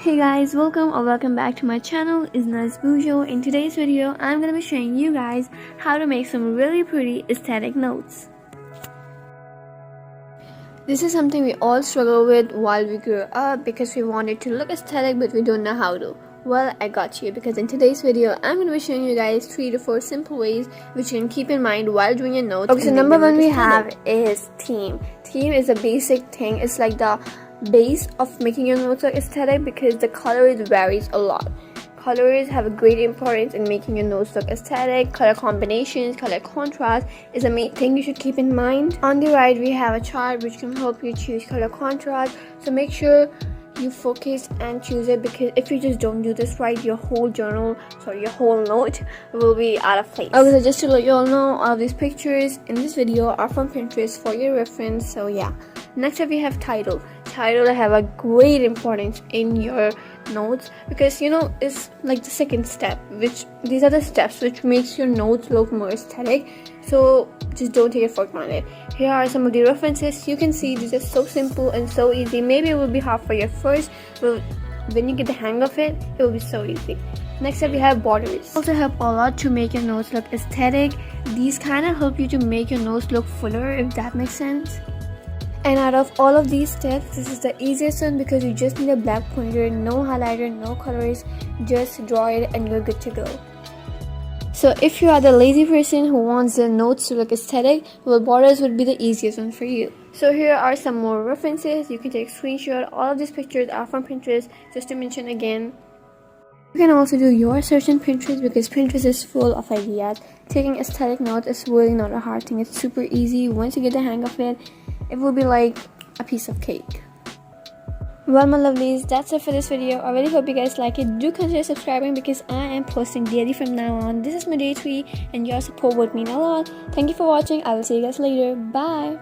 Hey guys, welcome or welcome back to my channel. It's Naz Bujo. In today's video, I'm going to be showing you guys how to make some really pretty aesthetic notes. This is something we all struggle with while we grew up because we wanted to look aesthetic but we don't know how to. Well, I got you, because in today's video, I'm going to be showing you guys 3 to 4 simple ways which you can keep in mind while doing your notes. Okay, so number 1 we have is theme. Theme is a basic thing. It's like the base of making your notes look aesthetic because the colors varies a lot. Colors have a great importance in making your notes look aesthetic. Color combinations, color contrast is a main thing you should keep in mind. On the right, we have a chart which can help you choose color contrast. So make sure you focus and choose it, because if you just don't do this right, your whole note will be out of place. Okay, so just to let you all know, all of these pictures in this video are from Pinterest for your reference. So yeah. Next up we have title. Title have a great importance in your notes because it's like the second step, which these are the steps which makes your notes look more aesthetic. So just don't take it for granted. Here are some of the references. You can see these are so simple and so easy. Maybe it will be hard for you first, but when you get the hang of it, it will be so easy. Next up we have borders. Also help a lot to make your notes look aesthetic. These kind of help you to make your notes look fuller, if that makes sense. And out of all of these steps, this is the easiest one because you just need a black pointer, no highlighter, no colors, just draw it and you're good to go. So if you are the lazy person who wants their notes to look aesthetic, well, borders would be the easiest one for you. So here are some more references. You can take a screenshot. All of these pictures are from Pinterest, just to mention again. You can also do your search in Pinterest because Pinterest is full of ideas. Taking aesthetic notes is really not a hard thing. It's super easy. Once you get the hang of it, it will be like a piece of cake. Well, my lovelies, that's it for this video. I really hope you guys like it. Do consider subscribing because I am posting daily from now on. This is my day 3 and your support would mean a lot. Thank you for watching. I will see you guys later. Bye.